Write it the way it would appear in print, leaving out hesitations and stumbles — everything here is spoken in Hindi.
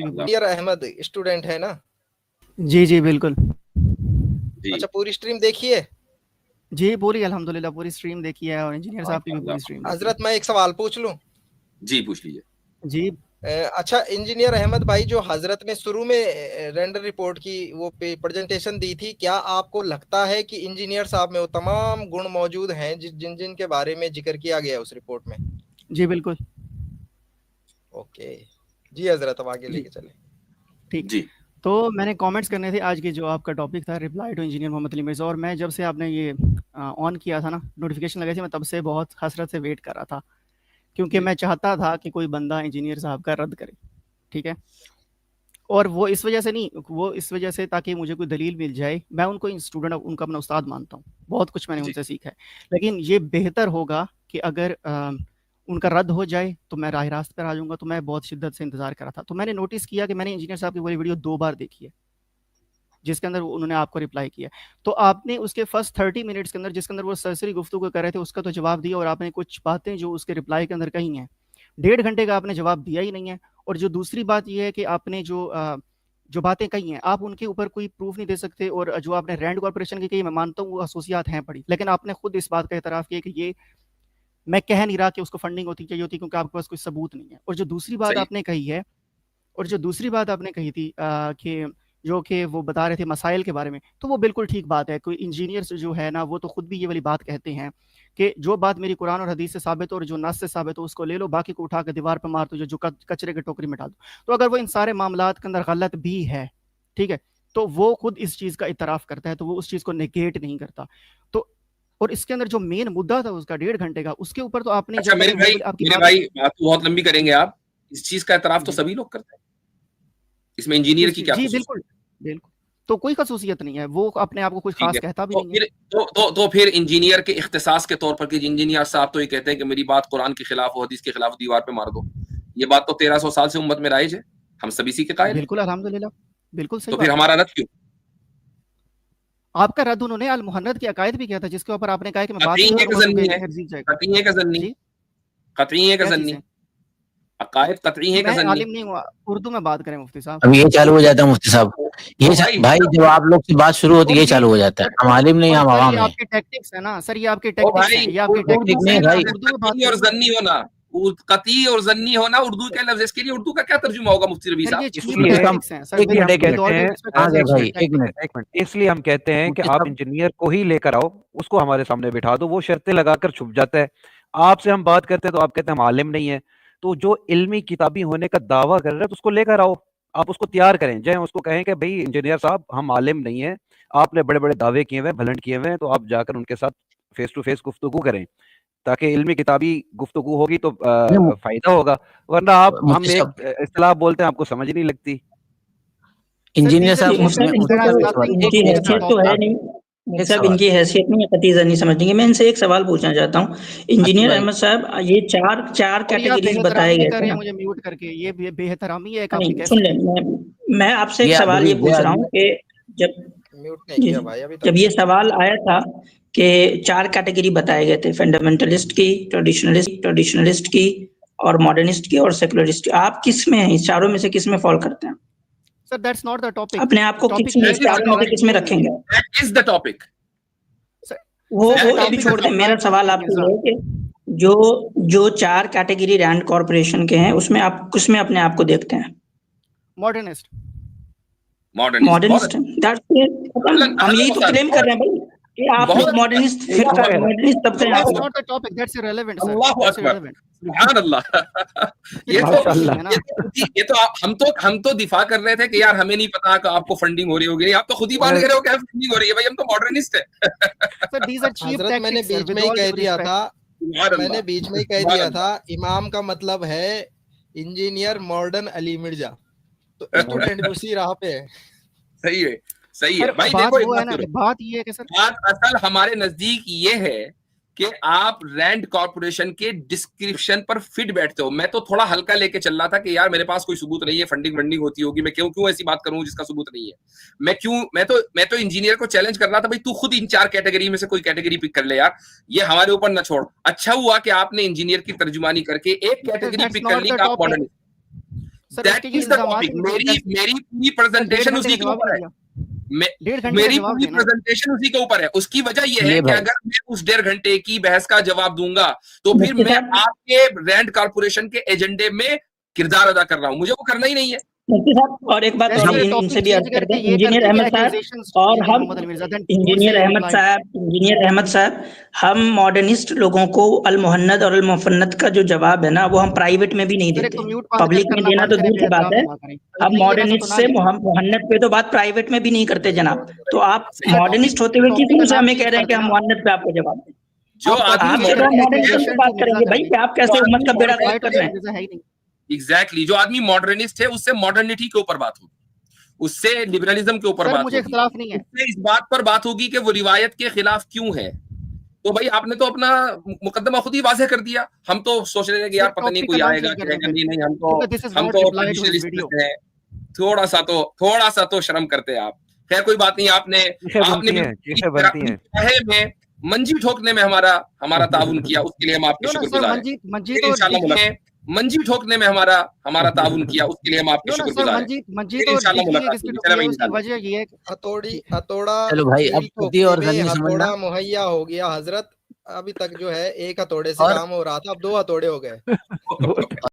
इंजीनियर अहमद स्टूडेंट है ना? जी जी बिल्कुल जी अच्छा, पूरी स्ट्रीम देखिए। जी, पूरी अल्हम्दुलिल्लाह पूरी स्ट्रीम देखी है और इंजीनियर साहब की भी पूरी स्ट्रीम देखी हजरत मैं एक सवाल पूछ लूं? जी पूछ लीजिए। है। जी अच्छा इंजीनियर अहमद भाई, जो हजरत ने शुरू में रेंडर रिपोर्ट की वो प्रेजेंटेशन दी थी, क्या आपको लगता है कि इंजीनियर साहब में वो तमाम गुण मौजूद हैं जिन जिन के बारे में जिक्र किया गया है उस रिपोर्ट में? जी बिल्कुल ओके जी हजरत, अब आगे जी लेके चले। ठीक। जी तो मैंने कमेंट्स करने थे आज की जो आपका टॉपिक था reply to engineer Mohammad Ali Mirza, और मैं जब से आपने ये ऑन किया था ना, नोटिफिकेशन लगाई थी, मैं तब से बहुत हसरत से वेट कर रहा था, क्योंकि जी मैं चाहता था कि कोई बंदा इंजीनियर साहब का रद्द करे। ठीक है, और वो इस वजह से नहीं, वो इस वजह से ताकि मुझे कोई दलील मिल जाए। मैं उनको स्टूडेंट उनका अपना उस्ताद मानता हूँ, बहुत कुछ मैंने जी उनसे सीखा है, लेकिन ये बेहतर होगा कि अगर उनका रद्द हो जाए तो मैं राह रास्त पर आ जाऊँगा। तो मैं बहुत शिद्दत से इंतज़ार कर रहा था। तो मैंने नोटिस किया कि मैंने इंजीनियर साहब की पूरी वीडियो 2 बार देखी है, जिसके अंदर उन्होंने आपको रिप्लाई किया। तो आपने उसके फर्स्ट 30 मिनट्स के अंदर जिसके अंदर वो सरसरी गुफ्तगू कर रहे थे उसका तो जवाब दिया, और आपने कुछ बातें जो उसके रिप्लाई के अंदर कही हैं, 1.5 घंटे का आपने जवाब दिया ही नहीं है। और जो दूसरी बात ये है कि आपने जो बातें कही हैं आप उनके ऊपर कोई प्रूफ नहीं दे सकते। और जो आपने रैंड कॉर्पोरेशन की कही, मैं मानता हूँ वो असोसियात हैं पड़ी, लेकिन आपने खुद इस बात का एतराफ़ किया कि ये मैं कह नहीं रहा कि उसको फंडिंग होती चाहिए होती, क्योंकि आपके पास कोई सबूत नहीं है। और जो दूसरी बात सही आपने कही है, और जो दूसरी बात आपने कही थी कि जो कि वो बता रहे थे मसाइल के बारे में, तो वो बिल्कुल ठीक बात है। कोई इंजीनियर्स जो है ना, वो तो खुद भी ये वाली बात कहते हैं कि जो बात मेरी कुरान और हदीस से साबित हो और जो नस से साबित हो उसको ले लो, बाकी को उठा के दीवार पर मार दो, जो कचरे की टोकरी में डाल दो। तो अगर वो इन सारे मामलात के अंदर गलत भी है, ठीक है, तो वो खुद इस चीज़ का इतराफ़ करता है, तो वो उस चीज़ को नेगेट नहीं करता। तो और इसके अंदर जो मेन मुद्दा था उसका 1.5 घंटे का, उसके ऊपर तो आपने अच्छा जो मेरे भाई आपकी मेरे बात भाई बात तो बहुत लंबी करेंगे आप। इस चीज का एतराफ तो जी सभी लोग करते हैं, इसमें इंजीनियर किस की चीज़? क्या जी खुसूसियत? बिल्कुल बिल्कुल। तो कोई खसूसियत नहीं है, वो अपने आप को कुछ ठीक खास है, कहता भी तो नहीं है। फिर तो फिर इंजीनियर के इख्तिसास के तौर पर कि इंजीनियर साहब तो ये कहते हैं कि मेरी बात कुरान के खिलाफ हो, हदीस के खिलाफ, दीवार पे मार दो। ये बात तो 1300 साल से उम्मत में राइज है, हम सभी इसी के कायल हैं। बिल्कुल अल्हम्दुलिल्लाह, बिल्कुल सही तो फिर बात है। हमारा रद्द क्यों? आपका रद्द उन्होंने अल मुहन्नद की अकायद भी किया था, जिसके ऊपर आपने कहा कि मैं बात कतई नहीं है कि करूँगा जन्नी क्योंकि है? खैर जीत जाएगा। कतई है कि जन्नी? जी, कतई है कि क्या जन्नी? चीज़ें? अकायद कतई है कि मैं जन्नी? आलिम नहीं हुआ, उर्दू में बात करें मुफ्ती साहब। अब ये चालू हो जाता है मुफ्ती साहब, ओ भाई भाई जब आप लोग से बात शुरू होती और है ये ये चालू हो जाता है। हम आलिम नहीं, और हम सर ये आवाम हैं। आपके टैक्टिक्स है ना, सर ये आपके ओ टैक्टिक्स भाई हैं, ये आपके उर्दू टैक्टिक्स नहीं हैं। भाई, आप उर्दू में बात कतई और करें ना। जन्नी होना, कतई और जन्नी होना उर्दू के लफ्ज, इसके लिए उर्दू का क्या तर्जुमा होगा मुफ्ती रबी सर साहब? ये चीप मुफ्ती साहब टैक्टिक्स हैं सर, एक मिनट, विद एक with all minute, due respect आ सर, गए ये भाई, चीप एक टैक्टिक्स मिनट। हैं। एक मिनट, इसलिए हम कहते हैं कि मुफ्ती आप साहब इंजीनियर को ही लेकर आओ, उसको हमारे सामने बिठा दो, वो शर्तें लगाकर छुप जाता है। आपसे हम बात करते हैं तो आप कहते हैं हम आलिम नहीं है। तो जो इल्मी किताबी होने का दावा कर रहा है तो उसको लेकर आओ, आप उसको तैयार करें, चाहे उसको कहें कि भाई इंजीनियर साहब हम आलिम नहीं है, आपने बड़े बड़े दावे किए हुए हैं, भलन किए हुए हैं, तो आप जाकर उनके साथ फेस टू फेस गुफ्तगू करें, ताकि इल्मी किताबी गुफ्तगू होगी तो नहीं, फायदा होगा। वरना आप मुफ्ती हम एक साहब, इस्तिलाह बोलते हैं, आपको समझ नहीं लगती। सर इंजीनियर दीज आर साहब, चीप मुफ्ती साहब मैं टैक्टिक्स, इनको देयर तो हैज नथिंग टू इनकी डू विद द हैसियत तो है टॉपिक। नहीं। मुफ्ती एक साहब सवाल, इनकी हैसियत नहीं है, कतई समझेंगे। मैं इनसे एक सवाल पूछना चाहता हूँ, अच्छी इंजीनियर भाई, अहमद साहब, ये चार चार और ये आप कैटेगरीज बताए बेहतरामी भी गए कर थे रहे हैं ना? मुझे म्यूट करके, ये बेहतरामी है एक आपकी नहीं, गेस्ट सुन ले, की। मैं आपसे एक ये सवाल देखिए ये ये पूछ रहा आदमी, हूँ कि जब म्यूट नहीं जी किया जी, भाई अभी जब तक। ये सवाल आया था कि 4 कैटेगरी बताए गए थे, फंडामेंटलिस्ट की, ट्रेडिशनलिस्ट की और मॉडर्निस्ट की और सेकुलरिस्ट की, आप किस में हैं? इस चारों में से किस में फॉल करते हैं? Sir that's not the topic. अपने आप को टॉपिक किस ये में, है इस कि दैट इज द चारों आपने में से टॉपिक, रद्द किस में क्यों नहीं रखेंगे? किया? That is the topic, sir वो सर वो दैट अभी इज टॉपिक छोड़ इज दें, मेरा रिप्लाई टू सवाल इंजीनियर आपसे ये है साहब। कि जो जो 4 कैटेगरी रैंड कॉर्पोरेशन के हैं, उसमें आप किसमें अपने आप को देखते हैं? मॉडर्निस्ट। मॉडर्निस्ट। बहुत मॉडर्निस्ट। दैट्स इट, खत्म। अहलन हम अहलन यही व तो सहलन, क्लेम कर रहे हैं भाई कि आप बहुत लोग मॉडर्निस्ट अल्लाह फिरका, अकबर, मॉडर्निस्ट तबका हैं अल्लाह आप दैट्स लोग। Not the topic, that's irrelevant sir, Allah that's Akbar, irrelevant. सुभान अल्लाह। फिर ये ये तो टॉपिक नहीं है ना। ये तो हम तो दिफा कर रहे थे कि यार हमें नहीं पता कि आपको फंडिंग हो रही होगी, नहीं आप तो खुद ही मान ले रहे हो कि फंडिंग हो रही है, भाई हम तो मॉडर्निस्ट है। सर दीज आर चीप हजरत मैंने टैक्टिक्स सर, बीच विद में ही ऑल कह ड्यू दिया रिस्पेक्ट। था, सुभान मैंने अल्लाह, बीच में ही कह सुभान दिया अल्लाह। था, इमाम का मतलब है इंजीनियर मॉडर्न अली मिर्जा, तो स्टूडेंट भी उसी राह पे है। सही है, सही है सर भाई। बात देखो एक वो है बात ना, सुनो, बात ये है कि सर बात असल हमारे नजदीक ये है कि आप रैंड कॉर्पोरेशन के डिस्क्रिप्शन पर फिट बैठते हो। मैं तो थोड़ा हल्का लेके चल रहा था कि यार मेरे पास कोई सबूत नहीं है, फंडिंग वंडिंग होती होगी, मैं क्यों ऐसी बात करूं जिसका सबूत नहीं है। मैं तो इंजीनियर को चैलेंज कर रहा था, भाई तू खुद इन 4 कैटेगरी में से कोई कैटेगरी पिक कर ले यार, ये हमारे ऊपर ना छोड़। अच्छा हुआ कि आपने इंजीनियर की तर्जुमानी करके एक कैटेगरी दैट्स पिक कर नॉट ली द कि आप टॉपिक। मॉडर्न। सर दैट उसके ये इज द इल्जामात टॉपिक। ही मेरी पूरी प्रेजेंटेशन उसी के ऊपर है। डेढ़ घंटे मेरी जवाब पूरी देना। प्रेजेंटेशन उसी के ऊपर है। उसकी वजह यह है ये कि भाई। अगर मैं उस 1.5 घंटे की बहस का जवाब दूंगा तो फिर मैं आपके रैंड कॉर्पोरेशन के एजेंडे में किरदार अदा कर रहा हूं, मुझे वो करना ही नहीं है। मुफ्ती साहब और एक बात और इनसे भी अर्ज करते हैं, इंजीनियर अहमद साहब और हम इंजीनियर अहमद साहब हम मॉडर्निस्ट लोगों को अल मुहन्नद और अल मुफन्नद का जो जवाब है ना वो हम प्राइवेट में भी नहीं देते, पब्लिक में देना तो दूर की बात है। हम मॉडर्निस्ट से मुहन्नद पे तो बात प्राइवेट में भी नहीं करते जनाब। तो आप मॉडर्निस्ट होते हुए किस मुंह से हमें कह रहे हैं कि हम मुहन्नद पे आपको जवाब दें? जो आदमी मॉडर्निज्म पे बात करेंगे भाई कि आप कैसे उम्मत का बेड़ा गर्क कर रहे हैं। एग्जैक्टली जो आदमी मॉडर्निस्ट है उससे मॉडर्निटी के ऊपर बात होगी, उससे लिबरलिज्म के ऊपर बात मुझे होगी, इख्तिलाफ नहीं है। उससे इस बात पर बात होगी कि वो रिवायत के खिलाफ क्यों है। तो भाई आपने तो अपना मुकदमा खुद ही वाज़ेह कर दिया। हम तो सोच रहे थे कि यार पता नहीं कोई आएगा कहेगा नहीं हम तो ट्रेडिशनलिस्ट हैं। थोड़ा सा तो शर्म करते हैं आप। खैर कोई बात नहीं, आपने में मंजी ठोकने में हमारा ताउन किया, उसके लिए हम आपके शुक्रगुजार हैं। इंशाल्लाह मंजी ठोकने में हमारा ताउन किया, उसके लिए हम आपके शुक्रगुजार हैं। इंशाल्लाह मुलाकात होगी। हथौड़ा चलो भाई, अब खुदी और गनी समझना। हथौड़ा मुहैया हो गया हजरत। अभी तक जो है एक हथौड़े से काम हो रहा था, अब 2 हथौड़े हो गए।